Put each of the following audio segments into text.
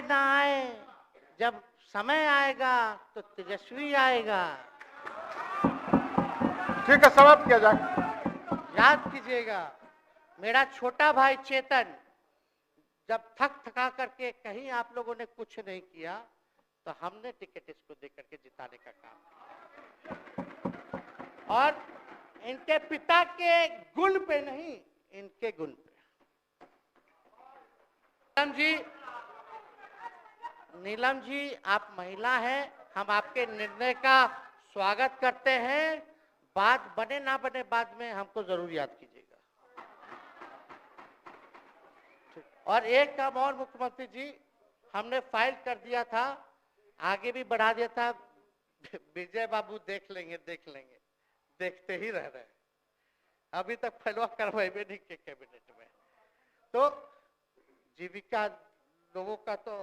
ना आए, जब समय आएगा तो तेजस्वी आएगा। ठीक है, समाप्त किया जाए। याद कीजिएगा, मेरा छोटा भाई चेतन जब थक थका करके कहीं आप लोगों ने कुछ नहीं किया तो हमने टिकट इसको देकर के जिताने का काम किया। और इनके पिता के गुण पे नहीं, इनके गुण पे। नीलम जी, आप महिला हैं, हम आपके निर्णय का स्वागत करते हैं। बात बने ना बने, बाद में हमको जरूर याद कीजिएगा। और एक काम और मुख्यमंत्री जी, हमने फाइल कर दिया था, आगे भी बढ़ा दिया था। विजय बाबू देख लेंगे, देखते ही रह रहे हैं। अभी तक फैलवा करवाए नहीं के कैबिनेट में। तो जीविका लोगों का तो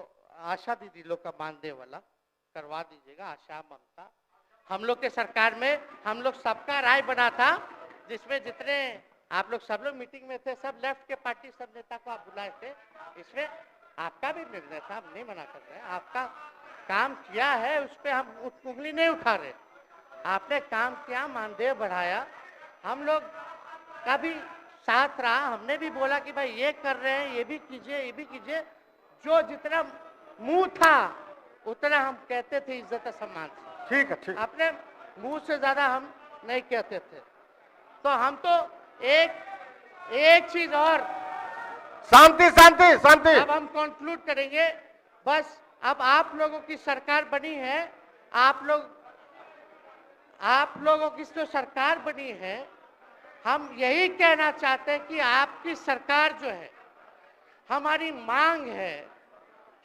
आशा दीदी लोग का मानदेय वाला करवा दीजिएगा। आशा, ममता, हम लोग के सरकार में हम लोग सबका राय बना था, जिसमें जितने आप लोग सब लोग मीटिंग में थे, सब लेफ्ट के पार्टी सब नेता को आप बुलाए थे। इसमें आपका भी निर्णय था, हम नहीं मना कर रहे हैं। आपका काम किया है, उस पर हम उंगली नहीं उठा रहे। आपने काम किया, मानदेय बढ़ाया, हम लोग का भी साथ रहा। हमने भी बोला कि भाई ये कर रहे हैं, ये भी कीजिए, ये भी कीजिए। जो जितना मुंह था उतना हम कहते थे, इज्जत और सम्मान से। ठीक है, ठीक। अपने मुंह से ज्यादा हम नहीं कहते थे। तो हम तो एक चीज और, शांति शांति शांति। अब हम कंक्लूड करेंगे। बस अब आप लोगों की सरकार बनी है, आप लोगों की जो सरकार बनी है, हम यही कहना चाहते हैं कि आपकी सरकार जो है, हमारी मांग है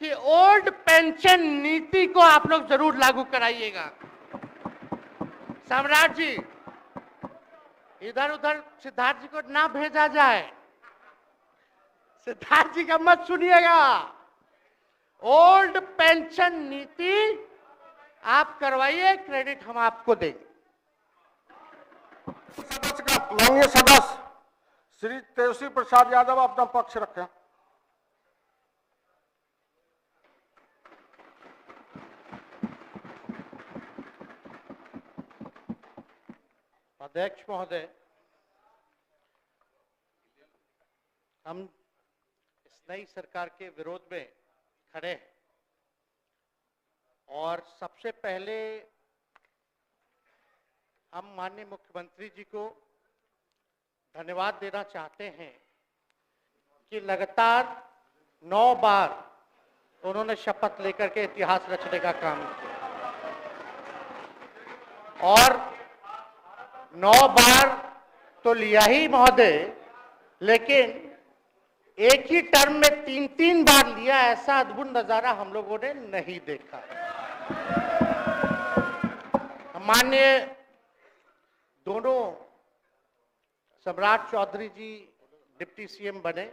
कि ओल्ड पेंशन नीति को आप लोग जरूर लागू कराइएगा। सम्राट जी, इधर उधर सिद्धार्थ जी को ना भेजा जाए। सिद्धार्थ जी का मत सुनिएगा। ओल्ड पेंशन नीति आप करवाइए, क्रेडिट हम आपको देंगे। सदस्य का माननीय सदस्य श्री तेजस्वी प्रसाद यादव अपना पक्ष रखें। अध्यक्ष महोदय, हम इस नई सरकार के विरोध में खड़े हैं और सबसे पहले हम माननीय मुख्यमंत्री जी को धन्यवाद देना चाहते हैं कि लगातार 9 बार उन्होंने शपथ लेकर के इतिहास रचने का काम किया और 9 बार तो लिया ही महोदय, लेकिन एक ही टर्म में 3-3 बार लिया। ऐसा अद्भुत नजारा हम लोगों ने नहीं देखा। माननीय दोनों सम्राट चौधरी जी डिप्टी सीएम बने,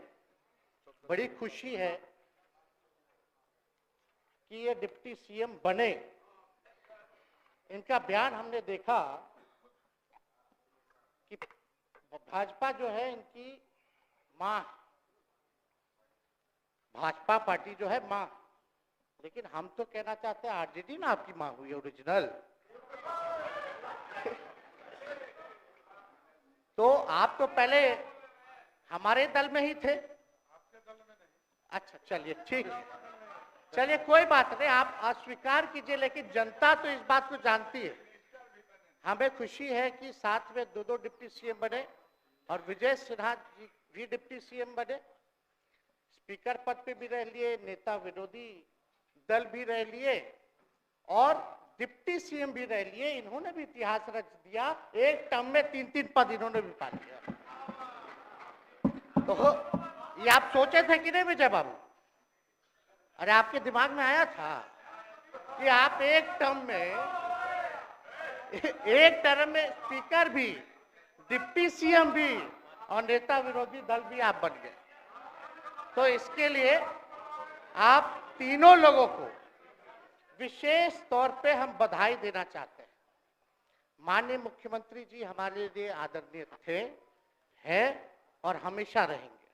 बड़ी खुशी है कि ये डिप्टी सीएम बने। इनका बयान हमने देखा कि भाजपा जो है इनकी मां, भाजपा पार्टी जो है मां, लेकिन हम तो कहना चाहते हैं आरजेडी ना आपकी मां हुई ओरिजिनल। तो आप तो पहले हमारे दल में ही थे। आपके दल में नहीं। अच्छा, चलिए ठीक है, चलिए कोई बात नहीं, आप अस्वीकार कीजिए, लेकिन जनता तो इस बात को जानती है। हमें खुशी है कि साथ में 2 डिप्टी सीएम बने और विजय सिन्हा जी भी डिप्टी सीएम बने। स्पीकर पद पे भी रह लिए, नेता विरोधी दल भी रह लिए और डिप्टी सीएम भी रह लिए। इन्होंने भी इतिहास रच दिया। एक टर्म में 3-3 पद इन्होंने भी पा लिया। तो ये आप सोचे थे कि नहीं विजय बाबू? अरे आपके दिमाग में आया था कि आप एक टर्म में स्पीकर भी, डिप्टी सीएम भी और नेता विरोधी दल भी आप बन गए। तो इसके लिए आप तीनों लोगों को विशेष तौर पे हम बधाई देना चाहते हैं। माननीय मुख्यमंत्री जी हमारे लिए आदरणीय थे, हैं और हमेशा रहेंगे।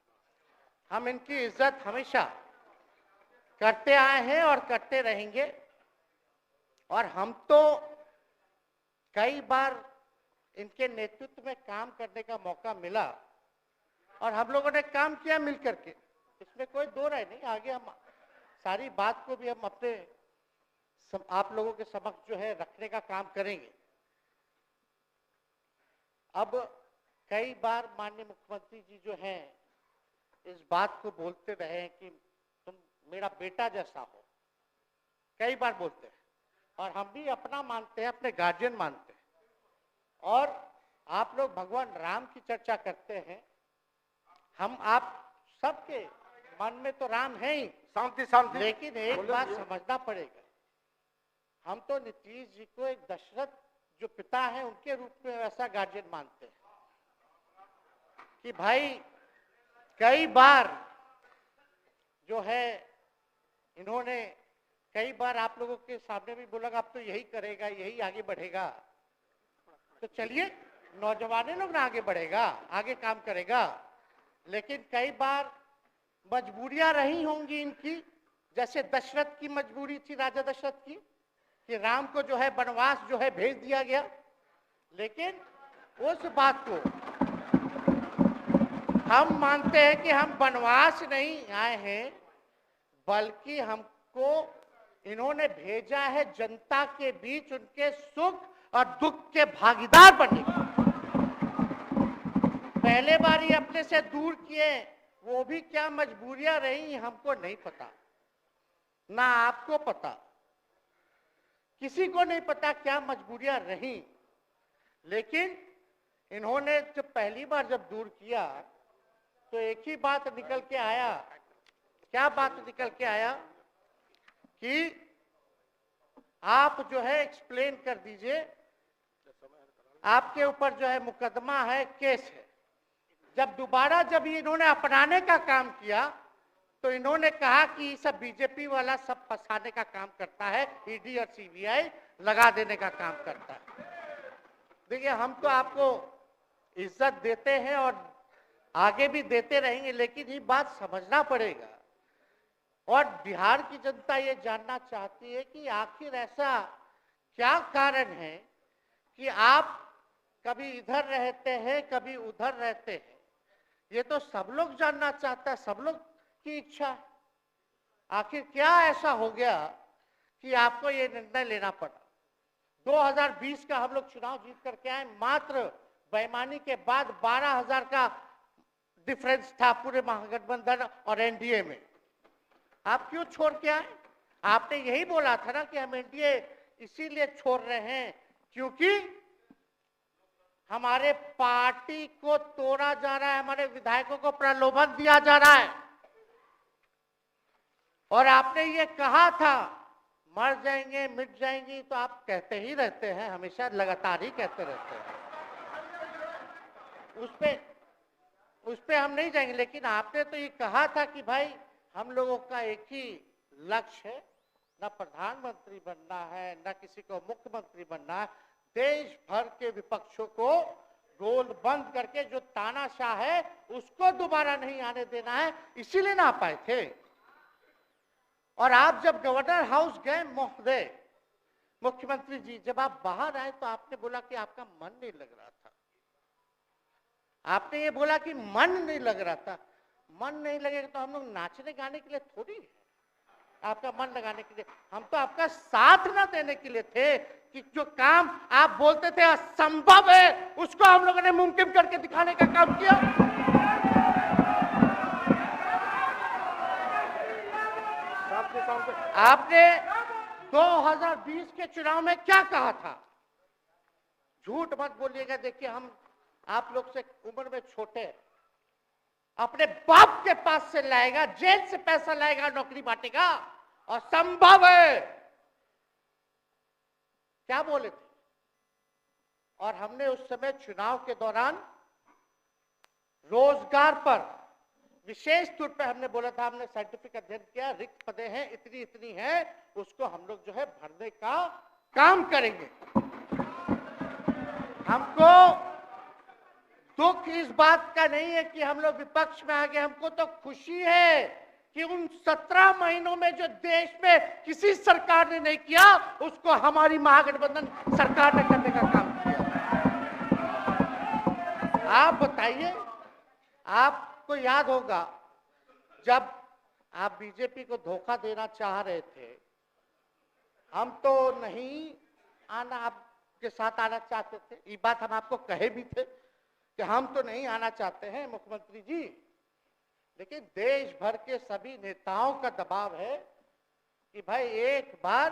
हम इनकी इज्जत हमेशा करते आए हैं और करते रहेंगे। और हम तो कई बार इनके नेतृत्व में काम करने का मौका मिला और हम लोगों ने काम किया मिलकर के, इसमें कोई दो राय नहीं। आगे हम सारी बात को भी हम अपने आप लोगों के समक्ष जो है रखने का काम करेंगे। अब कई बार माननीय मुख्यमंत्री जी जो हैं इस बात को बोलते रहे हैं कि तुम मेरा बेटा जैसा हो, कई बार बोलते हैं और हम भी अपना मानते हैं, अपने गार्जियन मानते हैं। और आप लोग भगवान राम की चर्चा करते हैं, हम आप सबके मन में तो राम है ही, शांति शांति। लेकिन एक बात समझना पड़ेगा, हम तो नीतीश जी को एक दशरथ जो पिता है उनके रूप में वैसा गार्जियन मानते हैं कि भाई कई बार जो है इन्होंने कई बार आप लोगों के सामने भी बोला अब तो यही करेगा, यही आगे बढ़ेगा। तो चलिए नौजवान लोग ना आगे बढ़ेगा, आगे काम करेगा। लेकिन कई बार मजबूरियां रही होंगी इनकी, जैसे दशरथ की मजबूरी थी, राजा दशरथ की, कि राम को जो है वनवास जो है भेज दिया गया। लेकिन उस बात को हम मानते हैं कि हम वनवास नहीं आए हैं, बल्कि हमको इन्होंने भेजा है जनता के बीच उनके सुख और दुख के भागीदार बनने। पहले बार ही अपने से दूर किए, वो भी क्या मजबूरियां रही हमको नहीं पता, ना आपको पता, किसी को नहीं पता क्या मजबूरियां रही। लेकिन इन्होंने जब पहली बार जब दूर किया तो एक ही बात निकल के आया। क्या बात निकल के आया कि आप जो है एक्सप्लेन कर दीजिए, आपके ऊपर जो है मुकदमा है, केस है। जब दोबारा जब इन्होंने अपनाने का काम किया तो इन्होंने कहा कि सब बीजेपी वाला सब फंसाने का काम करता है, ईडी और सीबीआई लगा देने का काम करता है। देखिए हम तो आपको इज्जत देते हैं और आगे भी देते रहेंगे, लेकिन ये बात समझना पड़ेगा। और बिहार की जनता ये जानना चाहती है कि आखिर ऐसा क्या कारण है कि आप कभी इधर रहते हैं, कभी उधर रहते हैं। ये तो सब लोग जानना चाहता है, सब लोग की इच्छा। आखिर क्या ऐसा हो गया कि आपको ये निर्णय लेना पड़ा। 2020 का हम लोग चुनाव जीत करके आए, मात्र बेईमानी के बाद 12,000 का डिफरेंस था पूरे महागठबंधन और एनडीए में। आप क्यों छोड़ के आए? आपने यही बोला था ना कि हम एनडीए इसीलिए छोड़ रहे हैं क्योंकि हमारे पार्टी को तोड़ा जा रहा है, हमारे विधायकों को प्रलोभन दिया जा रहा है। और आपने ये कहा था मर जाएंगे, मिट जाएंगी, तो आप कहते ही रहते हैं, हमेशा लगातार ही कहते रहते हैं। उस पे हम नहीं जाएंगे, लेकिन आपने तो ये कहा था कि भाई हम लोगों का एक ही लक्ष्य है, न प्रधानमंत्री बनना है, न किसी को मुख्यमंत्री बनना है, देश भर के विपक्षों को गोल बंद करके जो तानाशाह है उसको दोबारा नहीं आने देना है, इसीलिए ना आ पाए थे। और आप जब गवर्नर हाउस गए महोदय, मुख्यमंत्री जी, जब आप बाहर आए तो आपने बोला कि आपका मन नहीं लग रहा था। आपने ये बोला कि मन नहीं लग रहा था। मन नहीं लगेगा तो हम लोग नाचने गाने के लिए थोड़ी है, आपका मन लगाने के लिए। हम तो आपका साथ ना देने के लिए थे कि जो काम आप बोलते थे असंभव है उसको हम लोगों ने मुमकिन करके दिखाने का काम किया। आपने 2020 के चुनाव में क्या कहा था? झूठ मत बोलिएगा। देखिए हम आप लोग से उम्र में छोटे, अपने बाप के पास से लाएगा, जेल से पैसा लाएगा, नौकरी बांटेगा, और संभव है क्या बोले थे। और हमने उस समय चुनाव के दौरान रोजगार पर विशेष तौर पे हमने बोला था, हमने साइंटिफिक अध्ययन किया, रिक्त पदे हैं इतनी इतनी है, उसको हम लोग जो है भरने का काम करेंगे। हमको दुख इस बात का नहीं है कि हम लोग विपक्ष में आ गए, हमको तो खुशी है कि उन 17 महीनों में जो देश में किसी सरकार ने नहीं किया, उसको हमारी महागठबंधन सरकार ने करने का काम किया। आप बताइए, आपको याद होगा जब आप बीजेपी को धोखा देना चाह रहे थे, हम तो नहीं आना, आपके साथ आना चाहते थे। ये बात हम आपको कहे भी थे कि हम तो नहीं आना चाहते हैं मुख्यमंत्री जी, लेकिन देश भर के सभी नेताओं का दबाव है कि भाई एक बार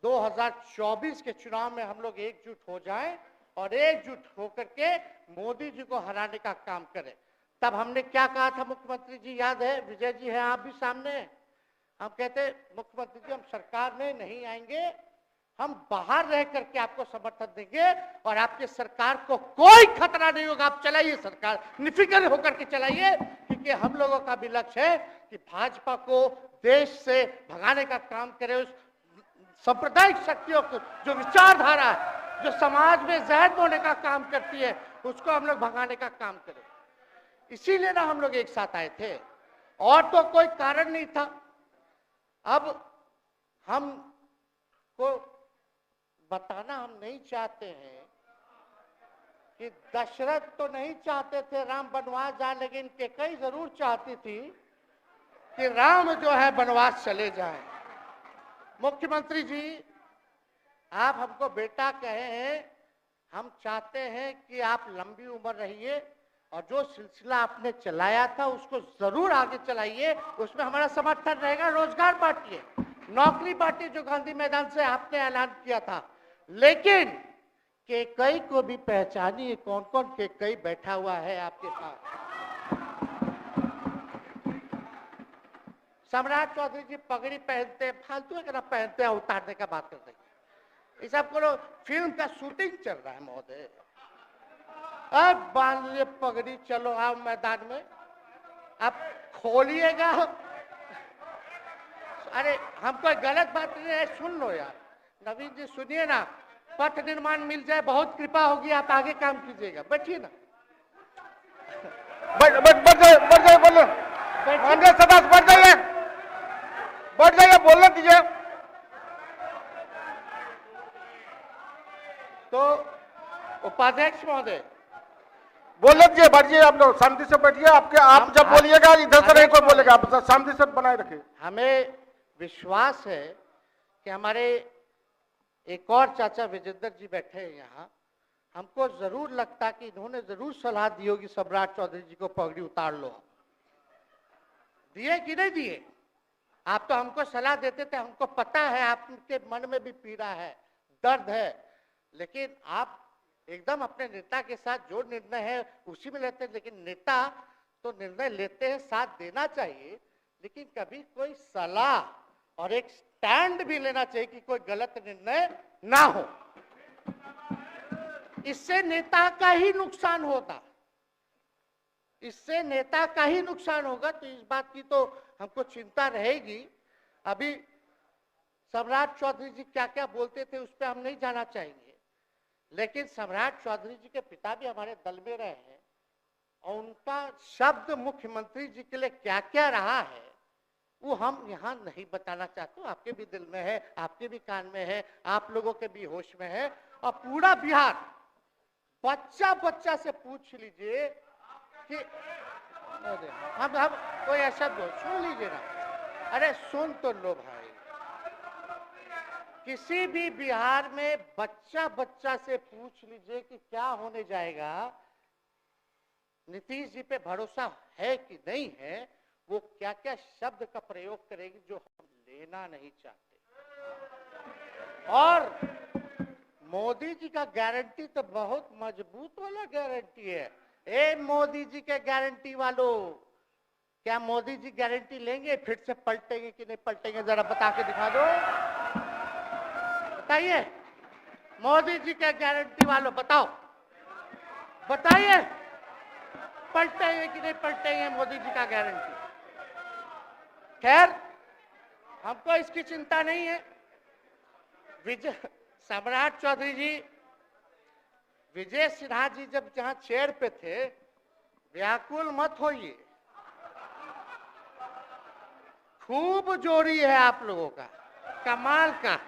2024 के चुनाव में हम लोग एकजुट हो जाएं और एकजुट होकर के मोदी जी को हराने का काम करें। तब हमने क्या कहा था मुख्यमंत्री जी, याद है? विजय जी हैं, आप भी सामने हैं। हम कहते मुख्यमंत्री जी हम सरकार में नहीं आएंगे, हम बाहर रह करके आपको समर्थन देंगे और आपके सरकार को कोई खतरा नहीं होगा, आप चलाइए सरकार, निफिक्र होकर के चलाइए, क्योंकि हम लोगों का भी लक्ष्य है कि भाजपा को देश से भगाने का काम करे। उस सांप्रदायिक शक्तियों को, जो विचारधारा है, जो समाज में जहर बोने का काम करती है, उसको हम लोग भगाने का काम करें। इसीलिए ना हम लोग एक साथ आए थे, और तो कोई कारण नहीं था। अब हम को बताना हम नहीं चाहते हैं कि दशरथ तो नहीं चाहते थे राम वनवास जाए, लेकिन कैकेयी जरूर चाहती थी कि राम जो है वनवास चले जाएं। मुख्यमंत्री जी, आप हमको बेटा कहे हैं, हम चाहते हैं कि आप लंबी उम्र रहिए और जो सिलसिला आपने चलाया था उसको जरूर आगे चलाइए, उसमें हमारा समर्थन रहेगा। रोजगार बांटिए, नौकरी बांटिए, जो गांधी मैदान से आपने ऐलान किया था, लेकिन कैकेयी को भी पहचानिए, कौन कौन कैकेयी बैठा हुआ है आपके पास। सम्राट चौधरी जी पगड़ी पहनते, फालतू है ना पहनते हैं, उतारने का बात करते हैं। इस सबको फिल्म का शूटिंग चल रहा है महोदय, अब बांध लिए पगड़ी, चलो आओ मैदान में, अब खोलिएगा। अरे हम कोई गलत बात नहीं है, सुन लो यार, नवीन जी सुनिए ना, पथ निर्माण मिल जाए, बहुत कृपा होगी, आप आगे काम कीजिएगा, बैठिए ना। बढ़ जाइए बोलो, सदस्य बढ़ जाइए, बोलने दीजिए। तो उपाध्यक्ष महोदय बोलने दीजिए, बैठिए, आप लोग शांति से बैठिए। आप जब बोलिएगा इधर से नहीं कोई बोलेगा, आप शांति से बनाए रखिए। हमें विश्वास है कि हमारे एक और चाचा विजेंद्र जी बैठे हैं यहाँ, हमको जरूर लगता कि इन्होंने जरूर सलाह दी होगी सम्राट चौधरी जी को पगड़ी उतार लो। दिए कि नहीं दिए? आप तो हमको सलाह देते थे, हमको पता है आपके मन में भी पीड़ा है, दर्द है, लेकिन आप एकदम अपने नेता के साथ जो निर्णय है उसी में लेते हैं। लेकिन नेता तो निर्णय लेते हैं, साथ देना चाहिए, लेकिन कभी कोई सलाह और एक स्टैंड भी लेना चाहिए कि कोई गलत निर्णय ना हो। इससे नेता का ही नुकसान होगा, इससे नेता का ही नुकसान होगा। तो इस बात की तो हमको चिंता रहेगी। अभी सम्राट चौधरी जी क्या क्या बोलते थे उस पर हम नहीं जाना चाहेंगे, लेकिन सम्राट चौधरी जी के पिता भी हमारे दल में रहे हैं और उनका शब्द मुख्यमंत्री जी के लिए क्या क्या रहा है वो हम यहाँ नहीं बताना चाहते। आपके भी दिल में है, आपके भी कान में है, आप लोगों के भी होश में है, और पूरा बिहार बच्चा बच्चा से पूछ लीजिए कि हम कोई ऐसा सुन लीजिए ना, अरे सुन तो लो भाई, किसी भी बिहार में बच्चा बच्चा से पूछ लीजिए कि क्या होने जाएगा, नीतीश जी पे भरोसा है कि नहीं है, वो क्या क्या शब्द का प्रयोग करेगी जो हम लेना नहीं चाहते। और मोदी जी का गारंटी तो बहुत मजबूत वाला गारंटी है। ए मोदी जी के गारंटी वालों, क्या मोदी जी गारंटी लेंगे फिर से पलटेंगे कि नहीं पलटेंगे, जरा बता के दिखा दो, बताइए। मोदी जी के गारंटी वालों बताओ, बताइए पलटेंगे कि नहीं पलटेंगे मोदी जी का गारंटी। खैर हमको इसकी चिंता नहीं है। विजय सम्राट चौधरी जी, विजय सिन्हा जी जब जहां चेयर पे थे, व्याकुल मत होइए, खूब जोड़ी है आप लोगों का, कमाल का,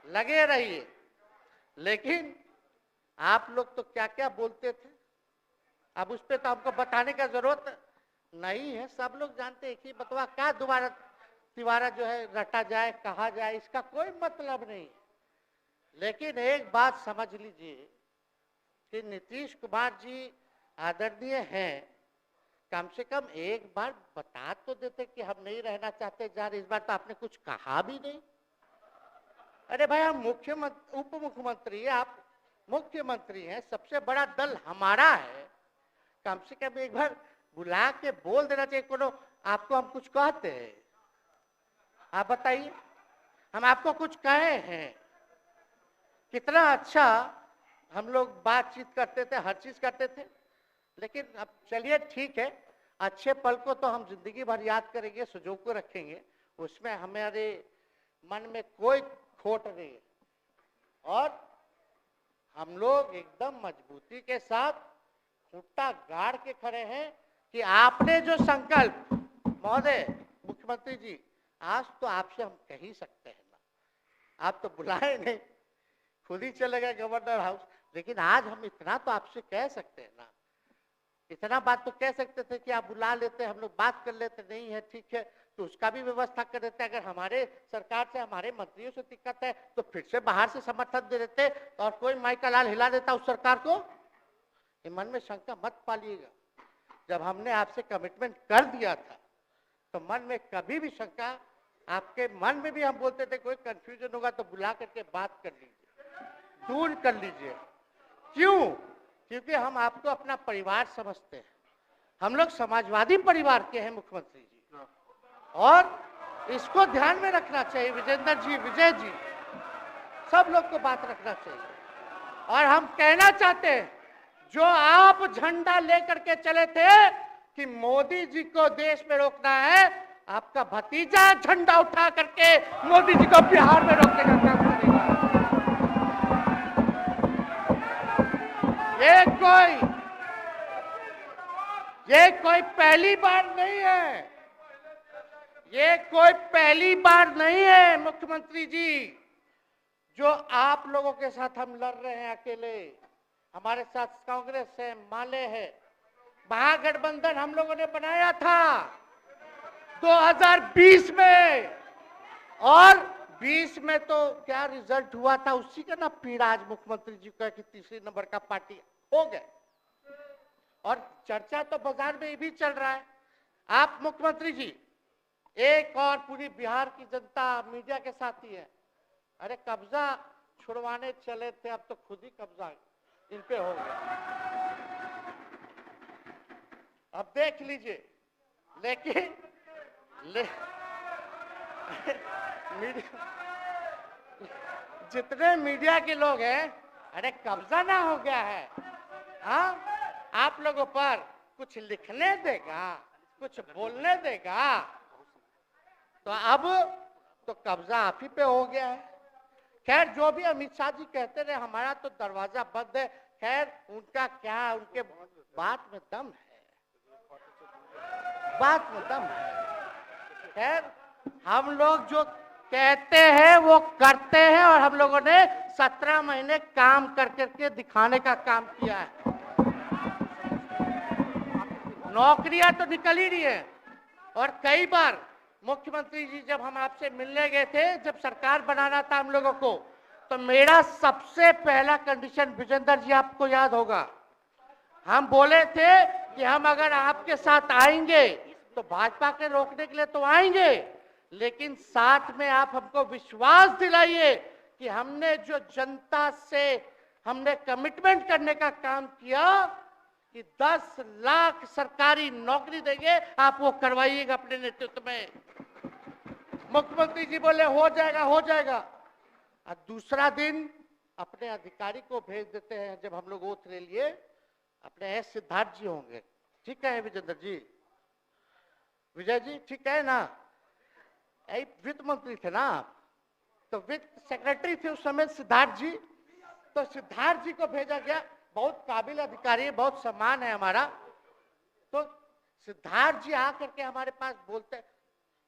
लगे रहिए। लेकिन आप लोग तो क्या क्या बोलते थे, अब उस पर तो हमको बताने का जरूरत नहीं है, सब लोग जानते हैं कि बतवा क्या दोबारा तिवारा जो है रटा जाए, कहा जाए, इसका कोई मतलब नहीं। लेकिन एक बात समझ लीजिए कि नीतीश कुमार जी आदरणीय हैं, कम से कम एक बार बता तो देते कि हम नहीं रहना चाहते जा रहे। इस बार तो आपने कुछ कहा भी नहीं। अरे भाई, हम मुख्यमंत्री, उप मुख्यमंत्री, आप मुख्यमंत्री हैं, सबसे बड़ा दल हमारा है, कम से कम एक बार बुला के बोल देना चाहिए। कोनो आपको हम कुछ कहते हैं? आप बताइए, हम आपको कुछ कहे हैं? कितना अच्छा हम लोग बातचीत करते थे, हर चीज करते थे। लेकिन अब चलिए ठीक है, अच्छे पल को तो हम जिंदगी भर याद करेंगे, सुजो को रखेंगे, उसमें हमारे मन में कोई खोट नहीं है। और हम लोग एकदम मजबूती के साथ खूंटा गाड़ के खड़े हैं कि आपने जो संकल्प, महोदय मुख्यमंत्री जी, आज तो आपसे हम कह ही सकते हैं ना, आप तो बुलाए नहीं, खुद ही चले गए गवर्नर हाउस, लेकिन आज हम इतना तो आपसे कह सकते हैं ना, इतना बात तो कह सकते थे कि आप बुला लेते, हम लोग बात कर लेते। नहीं है, ठीक है, तो उसका भी व्यवस्था कर देते। अगर हमारे सरकार से, हमारे मंत्रियों से दिक्कत है तो फिर से बाहर से समर्थन दे देते और कोई माई का लाल हिला देता उस सरकार को। ये मन में शंका मत पालिएगा, जब हमने आपसे कमिटमेंट कर दिया था तो मन में कभी भी शंका, आपके मन में भी हम बोलते थे कोई कंफ्यूजन होगा तो बुला करके बात कर लीजिए, दूर कर लीजिए। क्यों? क्योंकि हम आपको अपना परिवार समझते हैं। हम लोग समाजवादी परिवार के हैं मुख्यमंत्री जी, और इसको ध्यान में रखना चाहिए। विजेंद्र जी, विजय जी, सब लोग को बात रखना चाहिए। और हम कहना चाहते हैं, जो आप झंडा लेकर के चले थे कि मोदी जी को देश में रोकना है, आपका भतीजा झंडा उठा करके मोदी जी को बिहार में रोकने का काम करेगा। ये कोई पहली बार नहीं है, ये कोई पहली बार नहीं है मुख्यमंत्री जी, जो आप लोगों के साथ हम लड़ रहे हैं अकेले। हमारे साथ कांग्रेस है, माले है, महागठबंधन हम लोगों ने बनाया था 2020 में, और 20 में तो क्या रिजल्ट हुआ था उसी का ना पीड़ा आज मुख्यमंत्री जी का कि तीसरी नंबर का पार्टी हो गए। और चर्चा तो बाजार में भी चल रहा है। आप मुख्यमंत्री जी एक और पूरी बिहार की जनता मीडिया के साथ ही है। अरे कब्जा छुड़वाने चले थे, अब तो खुद ही कब्जा इन पे हो गया। अब देख लीजिए। लेकिन जितने मीडिया के लोग हैं, अरे कब्जा ना हो गया है, हाँ, आप लोगों पर कुछ लिखने देगा, कुछ बोलने देगा, तो अब तो कब्जा आप ही पे हो गया है। खैर, जो भी अमित शाह जी कहते रहे, हमारा तो दरवाजा बंद है। खैर, उनका क्या, उनके बात में दम है, बात में दम है। खैर, हम लोग जो कहते हैं वो करते हैं, और हम लोगों ने 17 महीने काम कर करके दिखाने का काम किया है। नौकरियां तो निकल ही रही है। और कई बार मुख्यमंत्री जी, जब हम आपसे मिलने गए थे, जब सरकार बनाना था हम लोगों को, तो मेरा सबसे पहला कंडीशन, विजेंद्र जी आपको याद होगा, हम बोले थे कि हम अगर आपके साथ आएंगे तो भाजपा के रोकने के लिए तो आएंगे, लेकिन साथ में आप हमको विश्वास दिलाइए कि हमने जो जनता से हमने कमिटमेंट करने का काम किया कि 10 लाख सरकारी नौकरी देंगे, आप वो करवाइएगा अपने नेतृत्व में। मुख्यमंत्री जी बोले हो जाएगा, हो जाएगा। और दूसरा दिन अपने अधिकारी को भेज देते हैं, जब हम लोग ओथ ले लिए, अपने एस सिद्धार्थ जी होंगे, ठीक है विजेंद्र जी, विजय जी, ठीक है ना, वित्त मंत्री थे ना आप, तो वित्त सेक्रेटरी थे उस समय सिद्धार्थ जी, तो सिद्धार्थ जी को भेजा गया। बहुत काबिल अधिकारी है, बहुत सम्मान है हमारा। तो सिद्धार्थ जी आकर के हमारे पास बोलते,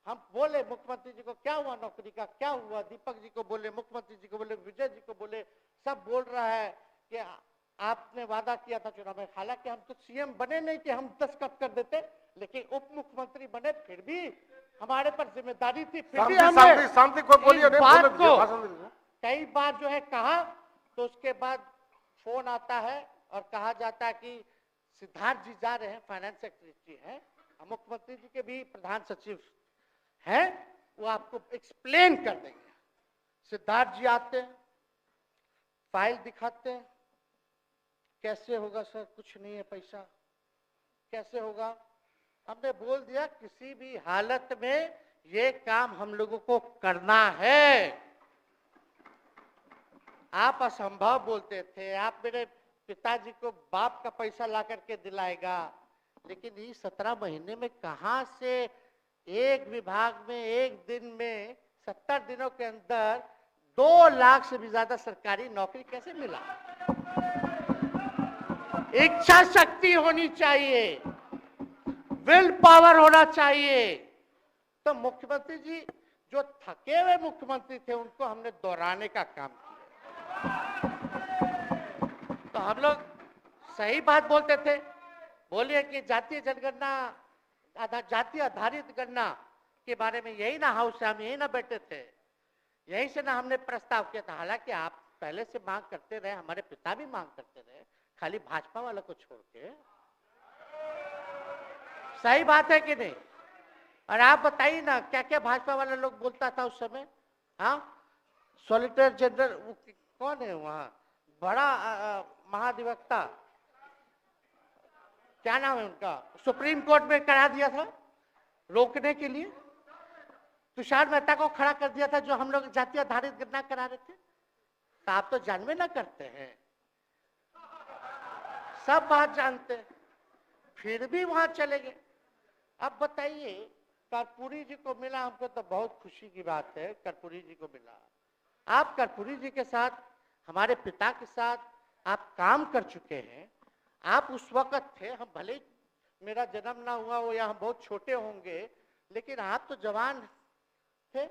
हम बोले मुख्यमंत्री जी को क्या हुआ नौकरी का, क्या हुआ, दीपक जी को बोले, मुख्यमंत्री जी को बोले, विजय जी को बोले, सब बोल रहा है कि आपने वादा किया था चुनाव में। हालांकि हम तो सीएम बने नहीं कि हम दस्तखत कर देते, लेकिन उप मुख्यमंत्री बने, फिर भी हमारे पर जिम्मेदारी थी, फिर भी हमने शांति को बोलिए, इस बात को कई बार जो है कहा। तो उसके बाद फोन आता है और कहा जाता है कि सिद्धार्थ जी जा रहे हैं, फाइनेंस सेक्रेटरी है, मुख्यमंत्री जी के भी प्रधान सचिव है, वो आपको एक्सप्लेन कर देंगे। सिद्धार्थ जी आते हैं, फाइल दिखाते हैं, कैसे होगा सर, कुछ नहीं है पैसा, कैसे होगा। हमने बोल दिया किसी भी हालत में ये काम हम लोगों को करना है। आप असंभव बोलते थे, आप मेरे पिताजी को बाप का पैसा ला करके दिलाएगा, लेकिन ये 17 महीने में कहां से एक विभाग में एक दिन में 70 दिनों के अंदर 2 लाख से भी ज्यादा सरकारी नौकरी कैसे मिला। इच्छा शक्ति होनी चाहिए, विल पावर होना चाहिए। तो मुख्यमंत्री जी जो थके हुए मुख्यमंत्री थे उनको हमने दोहराने का काम किया। तो हम लोग सही बात बोलते थे, बोलिए कि जातीय जनगणना, जाति आधारित गणना के बारे में यही ना हाउस से हम यही ना बैठे थे, यही से ना हमने प्रस्ताव किया था। हालांकि आप पहले से मांग करते रहे, हमारे पिता भी मांग करते रहे, खाली भाजपा वाला को छोड़ के। सही बात है कि नहीं? और आप बताइए ना क्या क्या भाजपा वाला लोग बोलता था उस समय। हाँ, सॉलिसिटर जनरल कौन है वहां, बड़ा महाधिवक्ता, क्या नाम है उनका, सुप्रीम कोर्ट में करा दिया था रोकने के लिए, तुषार मेहता को खड़ा कर दिया था जो हम लोग जाति आधारित गणना करा रहे थे। तो आप तो जानवे ना करते हैं, सब बात जानते हैं, फिर भी वहां चले गए। अब बताइए, कर्पूरी जी को मिला, हमको तो बहुत खुशी की बात है, कर्पूरी जी को मिला। आप कर्पूरी जी के साथ, हमारे पिता के साथ आप काम कर चुके हैं। आप उस वक्त थे, हम भले मेरा जन्म ना हुआ हो या हम बहुत छोटे होंगे, लेकिन आप तो जवान थे।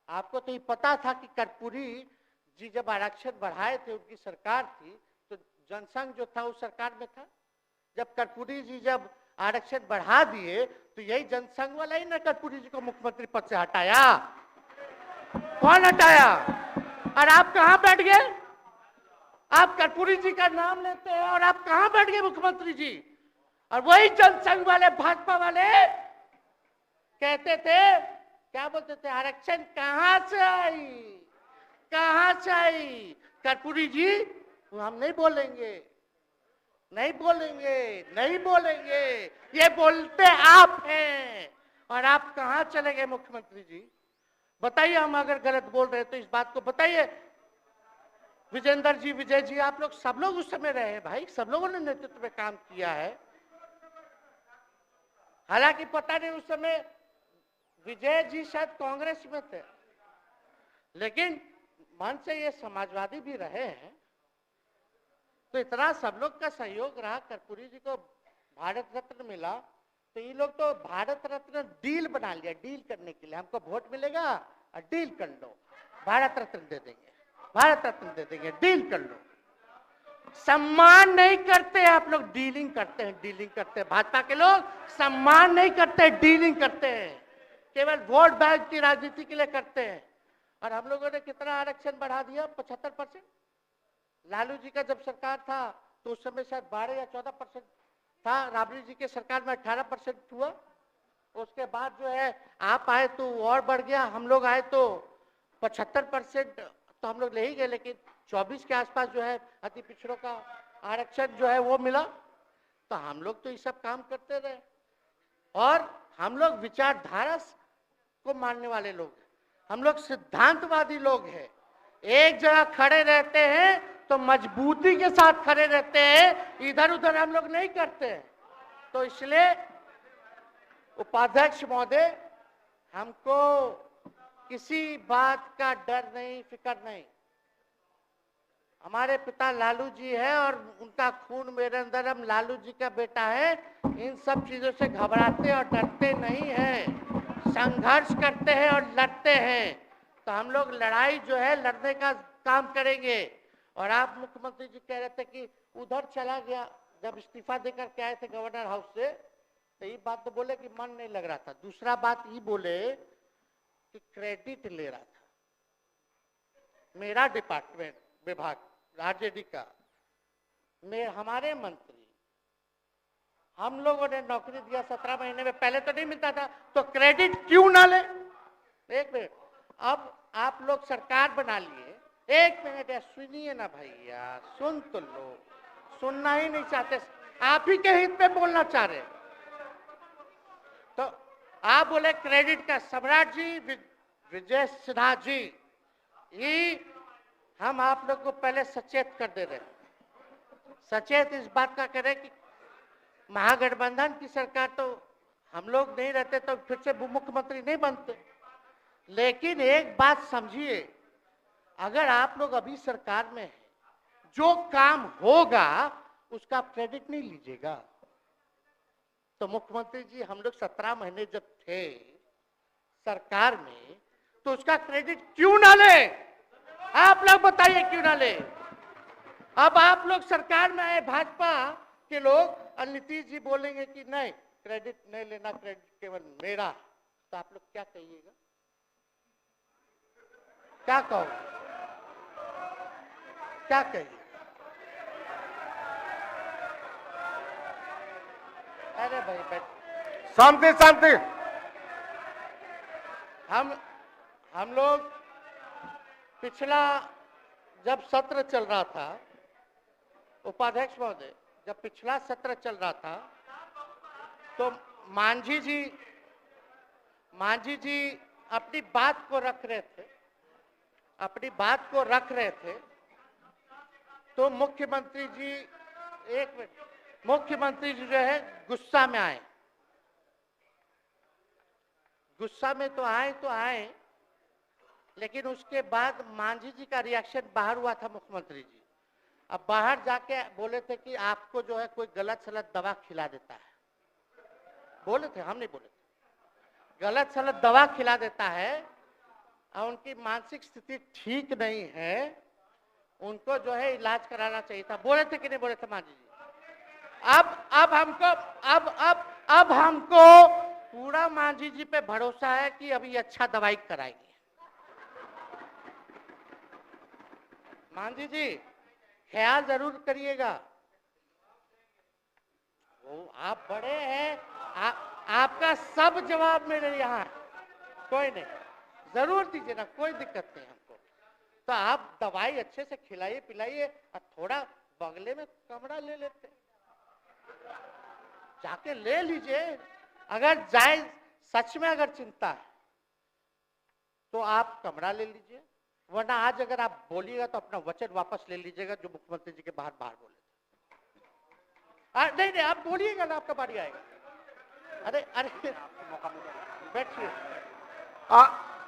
आपको तो ये पता था कि कर्पूरी जी जब आरक्षण बढ़ाए थे, उनकी सरकार थी, तो जनसंघ जो था उस सरकार में था। जब कर्पूरी जी जब आरक्षण बढ़ा दिए तो यही जनसंघ वाला ही ना कर्पूरी जी को मुख्यमंत्री पद से हटाया। कौन हटाया? और आप कहां बैठ गए? आप कर्पूरी जी का नाम लेते हैं और आप कहां बैठ गए मुख्यमंत्री जी? और वही जनसंघ वाले, भाजपा वाले कहते थे, क्या बोलते थे, आरक्षण कहां से आई, कहां से आई? कर्पूरी जी हम नहीं बोलेंगे, नहीं बोलेंगे, नहीं बोलेंगे, ये बोलते आप हैं। और आप कहां चले गए मुख्यमंत्री जी? बताइए, हम अगर गलत बोल रहे तो इस बात को बताइए। विजेंद्र जी, विजय जी, आप लोग सब लोग उस समय रहे हैं भाई, सब लोगों ने नेतृत्व में काम किया है। हालांकि पता नहीं उस समय विजय जी शायद कांग्रेस में थे, लेकिन मन से ये समाजवादी भी रहे हैं। तो इतना सब लोग का सहयोग रहा, कर्पूरी जी को भारत रत्न मिला, तो ये लोग तो भारत रत्न डील बना लिया, डील करने के लिए, हमको वोट मिलेगा और डील कर लो, भारत रत्न दे देंगे, भारत रत्न दे देंगे, डील कर लो। सम्मान नहीं करते आप लोग, डीलिंग करते हैं, डीलिंग करते हैं। भाजपा के लोग सम्मान नहीं करते, डीलिंग करते हैं, केवल वोट बैंक की राजनीति के लिए करते हैं। और हम लोगों ने कितना आरक्षण बढ़ा दिया, 75%। लालू जी का जब सरकार था तो उस समय शायद 12 या 14% था, राबड़ी जी के सरकार में 18% हुआ। उसके बाद जो है आप आए तो और बढ़ गया, हम लोग आए तो 75% तो हम लोग ले ही गए, लेकिन 24 के आसपास जो है अति पिछड़ों का आरक्षण जो है वो मिला। तो हम लोग तो ये सब काम करते रहे, और हम लोग विचारधारा को मानने वाले लोग हैं, हम लोग सिद्धांतवादी लोग हैं। एक जगह खड़े रहते हैं तो मजबूती के साथ खड़े रहते हैं, इधर उधर हम लोग नहीं करते हैं। तो इसलिए उपाध्यक्ष महोदय, हमको किसी बात का डर नहीं, फिक्र नहीं। हमारे पिता लालू जी है और उनका खून मेरे अंदर, हम लालू जी का बेटा है, इन सब चीजों से घबराते और डरते नहीं हैं। संघर्ष करते हैं और लड़ते हैं, तो हम लोग लड़ाई जो है लड़ने का काम करेंगे। और आप मुख्यमंत्री जी कह रहे थे कि उधर चला गया, जब इस्तीफा देकर के आए थे गवर्नर हाउस से, तो ये बात तो बोले कि मन नहीं लग रहा था। दूसरा बात ये बोले कि क्रेडिट ले रहा था मेरा डिपार्टमेंट विभाग आरजेडी का, हमारे मंत्री, हम लोगों ने नौकरी दिया 17 महीने में, पहले तो नहीं मिलता था, तो क्रेडिट क्यों ना ले। एक मिनट, अब आप लोग सरकार बना लिए, एक मिनट यार सुनिए ना भैया, सुन तो लो, सुनना ही नहीं चाहते, आप ही के हित में बोलना चाह रहे। तो आप बोले क्रेडिट का, सम्राट जी, विजय सिन्हा जी, ये हम आप लोग को पहले सचेत कर दे रहे हैं, सचेत इस बात का करें कि महागठबंधन की सरकार तो हम लोग नहीं रहते तो फिर से मुख्यमंत्री नहीं बनते। लेकिन एक बात समझिए, अगर आप लोग अभी सरकार में हैं, जो काम होगा उसका क्रेडिट नहीं लीजिएगा। तो मुख्यमंत्री जी, हम लोग 17 महीने जब थे सरकार में, तो उसका क्रेडिट क्यों ना ले? आप लोग बताइए क्यों ना ले। अब आप लोग सरकार में आए भाजपा के लोग, और नीतीश जी बोलेंगे कि नहीं क्रेडिट नहीं लेना, क्रेडिट केवल मेरा, तो आप लोग क्या कहिएगा? क्या कहो, क्या कहिए? अरे भाई बैठ, शांति शांति। हम लोग पिछला जब सत्र चल रहा था, उपाध्यक्ष महोदय, जब पिछला सत्र चल रहा था, तो मांझी जी अपनी बात को रख रहे थे, अपनी बात को रख रहे थे, तो मुख्यमंत्री जी, एक मिनट, मुख्यमंत्री जी जो है गुस्सा में आए, गुस्सा में तो आए, लेकिन उसके बाद मांझी जी का रिएक्शन बाहर हुआ था मुख्यमंत्री जी। अब बाहर जाके बोले थे कि आपको जो है कोई गलत सलत दवा खिला देता है, बोले थे, हम नहीं बोले थे, गलत सलत दवा खिला देता है और उनकी मानसिक स्थिति ठीक नहीं है, उनको जो है इलाज कराना चाहिए था, बोले थे कि नहीं बोले थे मांझी जी? अब हमको पूरा मांझी जी पे भरोसा है कि अभी अच्छा दवाई कराएंगे। मांझी जी ख्याल जरूर करिएगा, वो आप बड़े हैं, आपका सब जवाब मेरे यहाँ, कोई नहीं, जरूर दीजिए ना, कोई दिक्कत नहीं हमको। तो आप दवाई अच्छे से खिलाइए पिलाइए, और थोड़ा बगले में कमरा ले लेते, जाके ले लीजिए। अगर जाए सच में अगर चिंता है तो आप कमरा ले लीजिए, वरना आज अगर आप बोलिएगा तो अपना वचन वापस ले लीजिएगा जो मुख्यमंत्री जी के बाहर बोले थे। नहीं आप बोलिएगा ना, आपका बारी आएगा। अरे बैठिए,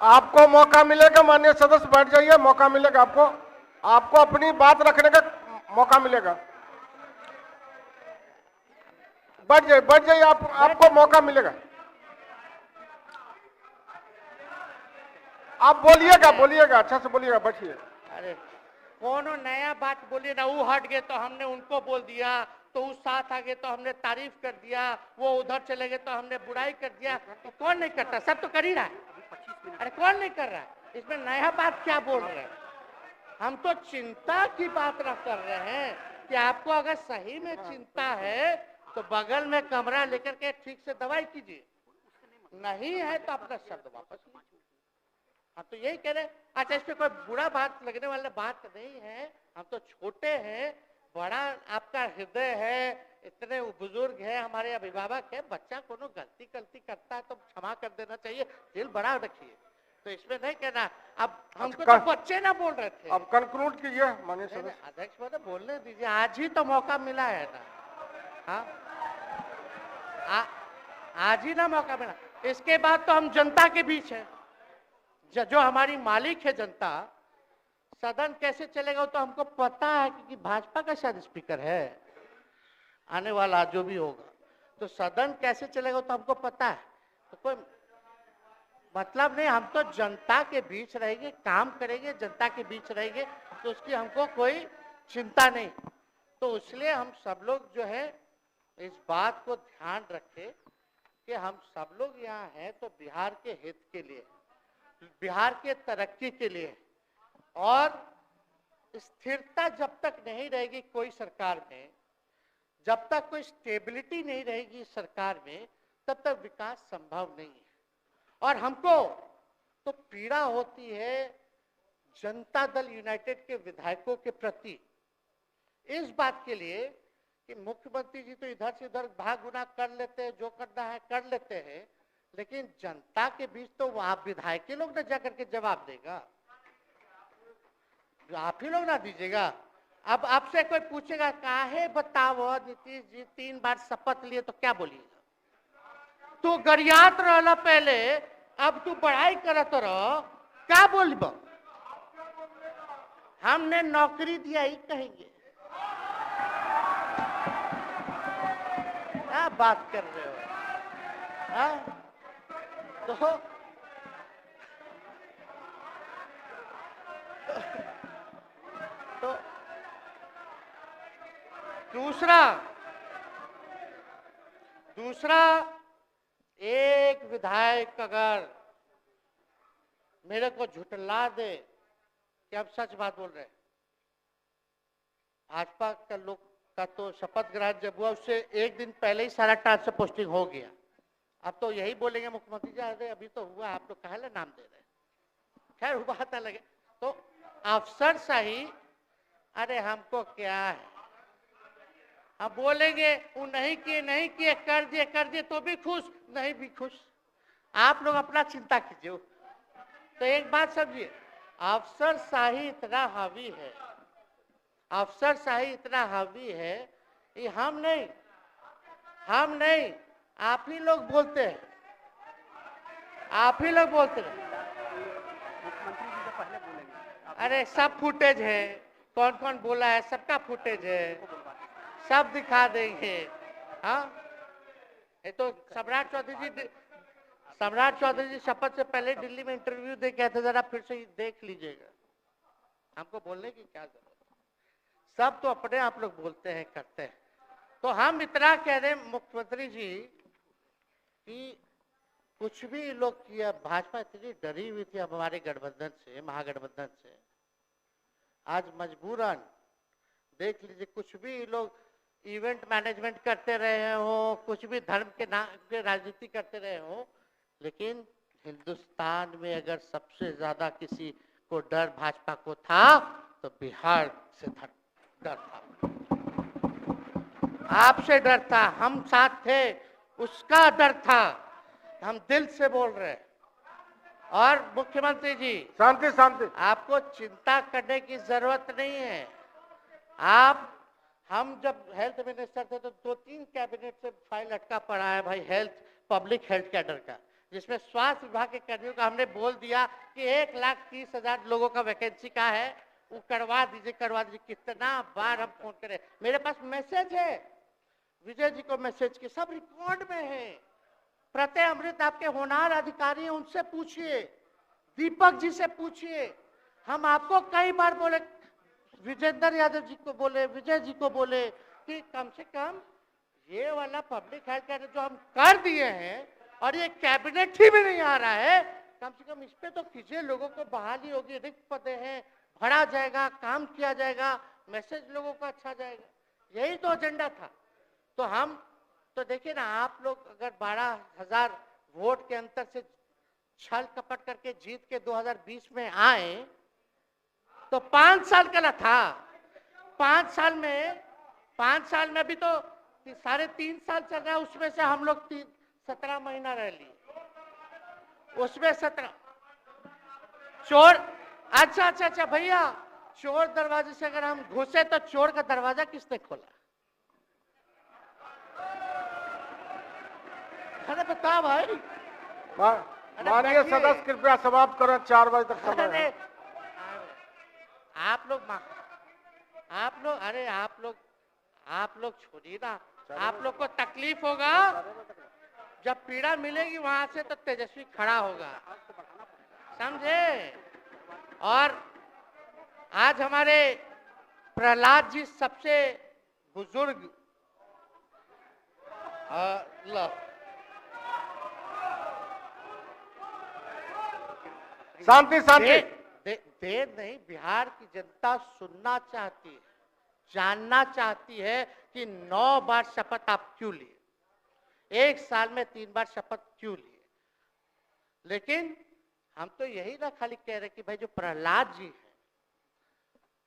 आपको मौका मिलेगा, माननीय सदस्य बैठ जाइए, मौका मिलेगा आपको अपनी बात रखने का मौका मिलेगा। बैठ जाइए, आपको मौका मिलेगा। आप बोलिएगा, अच्छा से बोलिएगा, बैठिए। अरे कोनो नया बात बोलिए ना, वो हट गए तो हमने उनको बोल दिया, तो उस साथ आ गए तो हमने तारीफ कर दिया, वो उधर चले गए तो हमने बुराई कर दिया। तो कौन नहीं करता, सब तो कर ही रहा है। अरे कौन नहीं कर रहा है, इसमें नया बात क्या बोल रहे हैं? हम तो चिंता की बात रख कर रहे हैं कि आपको अगर सही में चिंता है तो बगल में कमरा लेकर के ठीक से दवाई कीजिए, नहीं है तो अपना शब्द वापस लीजिए। हम तो यही कह रहे हैं। अच्छा, इसमें कोई बुरा बात लगने वाला बात नहीं है, हम तो छोटे हैं, बड़ा आपका हृदय है, इतने बुजुर्ग है, हमारे अभिभावक है, बच्चा कोनो गलती करता है तो क्षमा कर देना चाहिए, दिल बड़ा रखिए, तो इसमें नहीं कहना। अब हमको तो बच्चे ना बोल रहे थे। अब कंक्लूड कीजिए माननीय सदस्य। अध्यक्ष महोदय बोलने दीजिए, आज ही तो मौका मिला है ना। हाँ, आज ही ना मौका मिला, इसके बाद तो हम जनता के बीच है, जो हमारी मालिक है जनता। सदन कैसे चलेगा तो हमको पता है, क्योंकि भाजपा का शायद स्पीकर है आने वाला जो भी होगा, तो सदन कैसे चलेगा तो हमको पता है। तो कोई मतलब नहीं, हम तो जनता के बीच रहेंगे, काम करेंगे, जनता के बीच रहेंगे, तो उसकी हमको कोई चिंता नहीं। तो इसलिए हम सब लोग जो है इस बात को ध्यान रखें कि हम सब लोग यहाँ हैं तो बिहार के हित के लिए, बिहार के तरक्की के लिए। और स्थिरता जब तक नहीं रहेगी कोई सरकार में, जब तक कोई स्टेबिलिटी नहीं रहेगी सरकार में, तब तक विकास संभव नहीं है। और हमको तो पीड़ा होती है जनता दल यूनाइटेड के विधायकों के प्रति इस बात के लिए कि मुख्यमंत्री जी तो इधर से उधर भाग गुना कर लेते हैं, जो करना है कर लेते हैं, लेकिन जनता के बीच तो आप विधायक के लोग ना जाकर के जवाब देगा, आप ही लोग ना दीजिएगा। अब आपसे कोई पूछेगा काहे बताओ नीतीश जी 3 बार शपथ लिए, तो क्या बोलिएगा? तू गरियात रहला पहले, अब तू पढ़ाई करत रह, क्या बोलब? हमने नौकरी दिया ही कहेंगे। क्या बात कर रहे हो? हाँ? तो दूसरा एक विधायक अगर मेरे को झुठला दे कि अब सच बात बोल रहे हैं, भाजपा का लोग का तो शपथ ग्रहण जब हुआ उससे एक दिन पहले ही सारा ट्रांसफर पोस्टिंग हो गया। अब तो यही बोलेंगे मुख्यमंत्री जी अरे अभी तो हुआ, आप लोग काहे नाम दे रहे हैं? खैर वो बात अलग है। तो अफसरशाही, अरे हमको क्या है, हम बोलेंगे वो नहीं किए कर दिए तो भी खुश, नहीं भी खुश, आप लोग अपना चिंता कीजिए। तो एक बात समझिए, अफसरशाही इतना हावी है, अफसरशाही इतना हावी है कि हम नहीं आप ही लोग बोलते हैं, आप ही लोग बोलते हैं। मुख्यमंत्री जी तो पहले बोलेंगे। अरे सब फुटेज है, कौन कौन बोला है सबका फुटेज है, सब दिखा देंगे। हाँ, ये तो सम्राट चौधरी जी शपथ से पहले दिल्ली में इंटरव्यू दे के आए थे, जरा फिर से देख लीजिएगा, हमको बोलने की क्या जरूरत है, सब तो अपने आप लोग बोलते हैं करते हैं। तो हम इतना कह रहे हैं मुख्यमंत्री जी कि कुछ भी लोग किया, भाजपा इतनी डरी हुई थी हमारे गठबंधन से, महागठबंधन से, आज मजबूरन देख लीजिए, कुछ भी लोग इवेंट मैनेजमेंट करते रहे हो, कुछ भी धर्म के नाम के राजनीति करते रहे हो, लेकिन हिंदुस्तान में अगर सबसे ज्यादा किसी को डर भाजपा को था तो बिहार से डर था, आपसे डर था, हम साथ थे उसका डर था, हम दिल से बोल रहे हैं। और मुख्यमंत्री जी शांति शांति, आपको चिंता करने की जरूरत नहीं है। हम जब हेल्थ मिनिस्टर थे तो 2-3 कैबिनेट से फाइल अटका पड़ा है भाई, हेल्थ पब्लिक हेल्थ कैडर का, जिसमें स्वास्थ्य विभाग के कर्मियों का हमने बोल दिया कि 1,30,000 लोगों का वैकेंसी का है, वो करवा दीजिए। कितना बार हम फोन करें, मेरे पास मैसेज है, विजय जी को मैसेज के सब रिकॉर्ड में है। प्रत्यय अमृत आपके होनहार अधिकारी हैं, उनसे पूछिए, दीपक जी से पूछिए। हम आपको कई बार बोले, विजेंद्र यादव जी को बोले, विजय जी को बोले कि कम से कम ये वाला पब्लिक हेल्थ केयर जो हम कर दिए हैं और ये कैबिनेट ही में नहीं आ रहा है, कम से कम इस पे तो कीजिए, लोगों को बहाली होगी, रिक्त पदे हैं, भरा जाएगा, काम किया जाएगा, मैसेज लोगों का अच्छा जाएगा, यही तो एजेंडा था। तो हम तो देखिए ना, आप लोग अगर 12,000 वोट के अंतर से छल कपट करके जीत के 2020 में आए तो 5 साल का ना था, 5 साल में भी तो 3.5 साल चल रहा है, उसमें से हम लोग 17 महीना रह लिए, उसमें 17 चोर। अच्छा भैया, चोर दरवाजे से अगर हम घुसे तो चोर का दरवाजा किसने खोला? अरे बता भाई। माननीय सदस्य कृपया समाप्त करें, 4 बजे तक समय है। आप लोग छोड़िए ना, आप लोग को तकलीफ होगा, जब पीड़ा मिलेगी वहां से तो तेजस्वी खड़ा होगा, समझे। और आज हमारे प्रहलाद जी सबसे बुजुर्ग शांति शांति। देर नहीं, बिहार की जनता सुनना चाहती है, जानना चाहती है कि 9 बार शपथ आप क्यों लिए, 1 साल में 3 बार शपथ क्यों लिए। लेकिन हम तो यही ना खाली कह रहे कि भाई जो प्रहलाद जी हैं,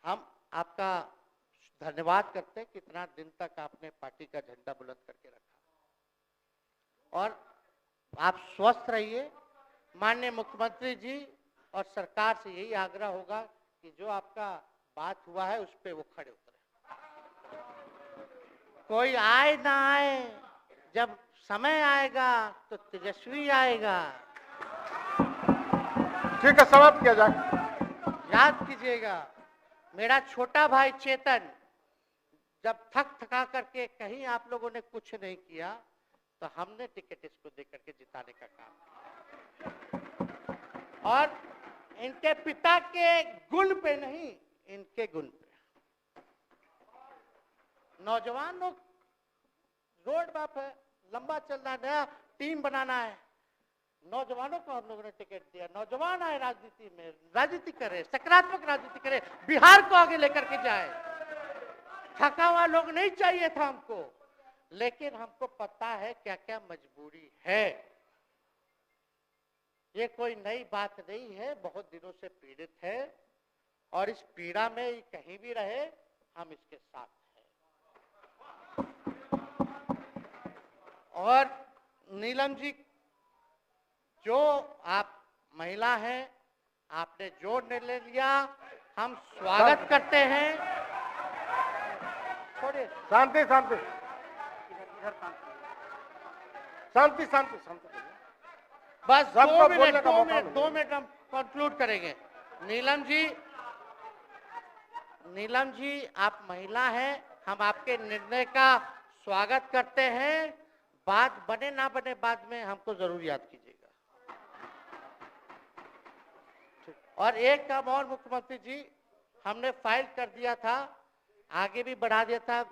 हम आपका धन्यवाद करते हैं, कितना दिन तक आपने पार्टी का झंडा बुलंद करके रखा। और आप स्वस्थ रहिए। माननीय मुख्यमंत्री जी और सरकार से यही आग्रह होगा कि जो आपका बात हुआ है उस पे वो खड़े उतरे। कोई आए ना आए, जब समय आएगा तो तेजस्वी आएगा। ठीक है, समाप्त किया जाए। याद कीजिएगा, मेरा छोटा भाई चेतन जब थक थका करके कहीं आप लोगों ने कुछ नहीं किया तो हमने टिकट इसको देकर के जिताने का काम किया। और इनके पिता के गुण पे नहीं, इनके गुण पे। नौजवान लोग रोड मैप है, लंबा चलना है, नया टीम बनाना है। नौजवानों को हम लोगों ने टिकट दिया, नौजवान आए राजनीति में, राजनीति करे, सकारात्मक राजनीति करे, बिहार को आगे लेकर के जाए। थका हुआ लोग नहीं चाहिए था हमको, लेकिन हमको पता है क्या क्या मजबूरी है। ये कोई नई बात नहीं है, बहुत दिनों से पीड़ित है और इस पीड़ा में ये कहीं भी रहे हम इसके साथ हैं। और नीलम जी, जो आप महिला हैं, आपने जो निर्णय लिया हम स्वागत करते हैं। छोड़िए, शांति शांति इधर शांति शांति शांति। बस सबको 2 बोलने मिनट का 2 मौका मिनट मिलेगा। 2 मिनट हम कंक्लूड करेंगे। नीलम जी आप महिला हैं, हम आपके निर्णय का स्वागत करते हैं। बात बने ना बने बाद में हमको जरूर याद कीजिएगा। और एक काम और मुख्यमंत्री जी, हमने फाइल कर दिया था, आगे भी बढ़ा दिया था।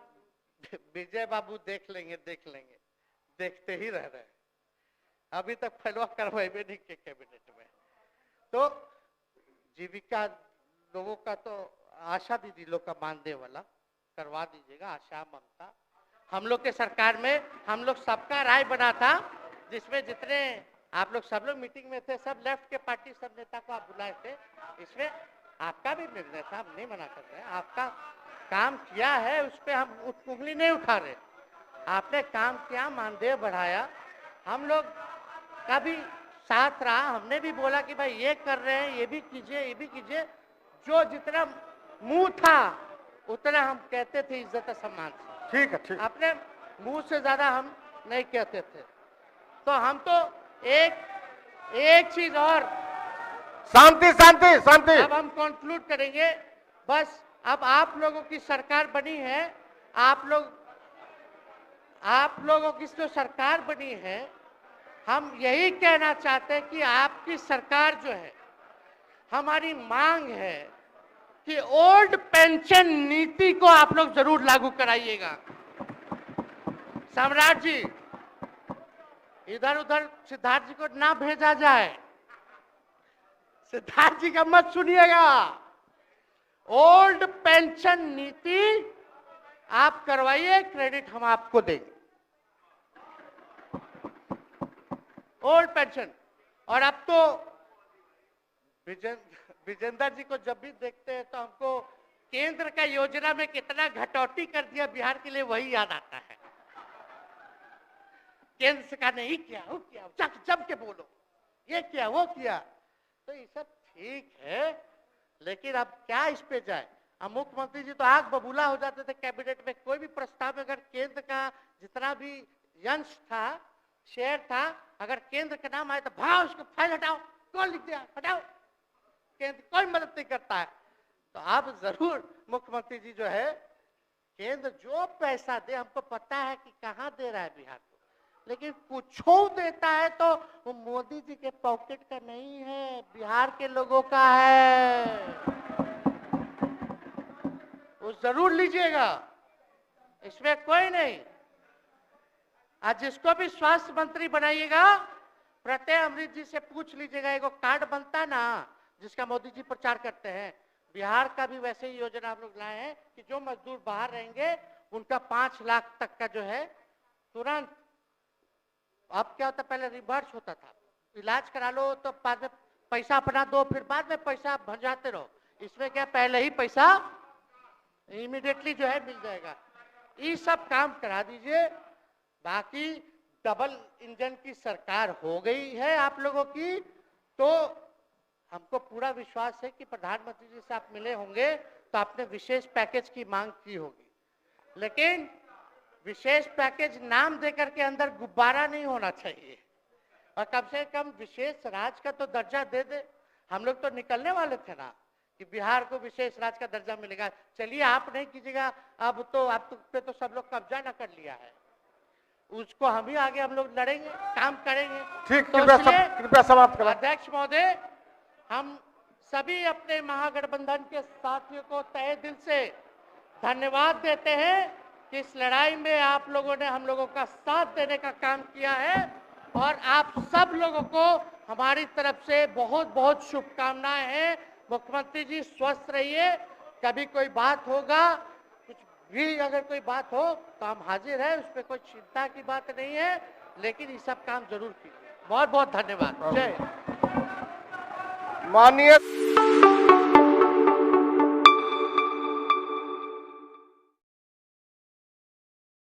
विजय बाबू देख लेंगे, देखते ही रह रहे हैं। अभी तक फैलवा करवाए भी नहीं के कैबिनेट में। तो जीविका लोगों का तो आशा दीदी लोग का मानदेय वाला करवा दीजिएगा। आशा, ममता, हम लोग के सरकार में हम लोग सबका राय बना था, जिसमें जितने आप लोग सब लोग मीटिंग में थे, सब लेफ्ट के पार्टी सब नेता को आप बुलाए थे। इसमें आपका भी निर्णय था, हम नहीं मना कर रहे हैं। आपका काम किया है, उस पर हम उंगली नहीं उठा रहे। आपने काम किया, मानदेय बढ़ाया, हम लोग का भी साथ रहा। हमने भी बोला कि भाई ये कर रहे हैं, ये भी कीजिए, ये भी कीजिए। जो जितना मुंह था उतना हम कहते थे इज्जत और सम्मान से। ठीक है, ठीक। अपने मुंह से ज्यादा हम नहीं कहते थे। तो हम तो एक चीज और, शांति शांति शांति। अब हम कंक्लूड करेंगे। बस अब आप लोगों की सरकार बनी है, आप लोगों की जो सरकार बनी है, हम यही कहना चाहते हैं कि आपकी सरकार जो है, हमारी मांग है कि ओल्ड पेंशन नीति को आप लोग जरूर लागू कराइएगा। सम्राट जी, इधर उधर सिद्धार्थ जी को ना भेजा जाए, सिद्धार्थ जी का मत सुनिएगा। ओल्ड पेंशन नीति आप करवाइए, क्रेडिट हम आपको देंगे। Old pension. और अब तो विजेंद्र जी को जब भी देखते हैं तो हमको केंद्र का योजना में कितना घटौती कर दिया बिहार के लिए वही याद आता है। केंद्र सरकार ने ही किया, वो किया, जम के बोलो, ये किया, वो किया। तो ये सब ठीक है, लेकिन अब क्या इस पे जाए। अब मुख्यमंत्री जी तो आग बबूला हो जाते थे कैबिनेट में। कोई भी प्रस्ताव में अगर केंद्र का जितना भी अंश था, शेयर था, अगर केंद्र का नाम आए तो भाव उसको फाइल हटाओ, कौन लिख दिया, हटाओ। केंद्र कोई मदद नहीं करता है। तो अब जरूर मुख्यमंत्री जी जो है, केंद्र जो पैसा दे, हमको पता है कि कहां दे रहा है बिहार को। लेकिन कुछ देता है तो वो मोदी जी के पॉकेट का नहीं है, बिहार के लोगों का है। वो जरूर लीजिएगा, इसमें कोई नहीं। आज जिसको भी स्वास्थ्य मंत्री बनाइएगा, प्रत्यय अमृत जी से पूछ लीजिएगा, एगो कार्ड बनता है ना जिसका मोदी जी प्रचार करते हैं, बिहार का भी वैसे ही योजना हम लोग लाए हैं कि जो मजदूर बाहर रहेंगे उनका 5 लाख तक का जो है तुरंत। अब क्या होता, पहले रिवर्स होता था, इलाज करा लो तो बाद में पैसा अपना दो, फिर बाद में पैसा भंजाते रहो। इसमें क्या, पहले ही पैसा इमीडिएटली जो है मिल जाएगा। ये सब काम करा दीजिए। बाकी डबल इंजन की सरकार हो गई है आप लोगों की, तो हमको पूरा विश्वास है कि प्रधानमंत्री जी से आप मिले होंगे तो आपने विशेष पैकेज की मांग की होगी, लेकिन विशेष पैकेज नाम देकर के अंदर गुब्बारा नहीं होना चाहिए, और कम से कम विशेष राज्य का तो दर्जा दे दे। हम लोग तो निकलने वाले थे ना कि बिहार को विशेष राज्य का दर्जा मिलेगा। चलिए आप नहीं कीजिएगा, अब तो आप पे तो सब लोग कब्जा न कर लिया है, उसको हम ही आगे हम लोग लड़ेंगे, काम करेंगे। ठीक, तो कृपया समाप्त करें। अध्यक्ष महोदय, हम सभी अपने महागठबंधन के साथियों को तहे दिल से धन्यवाद देते हैं कि इस लड़ाई में आप लोगों ने हम लोगों का साथ देने का काम किया है, और आप सब लोगों को हमारी तरफ से बहुत बहुत शुभकामनाएं हैं। मुख्यमंत्री जी स्वस्थ रहिए, कभी कोई बात होगा, कुछ भी अगर कोई बात हो तो हम हाजिर हैं, उसमें कोई चिंता की बात नहीं है, लेकिन ये सब काम जरूर कीजिए। बहुत बहुत धन्यवाद। जय माननीय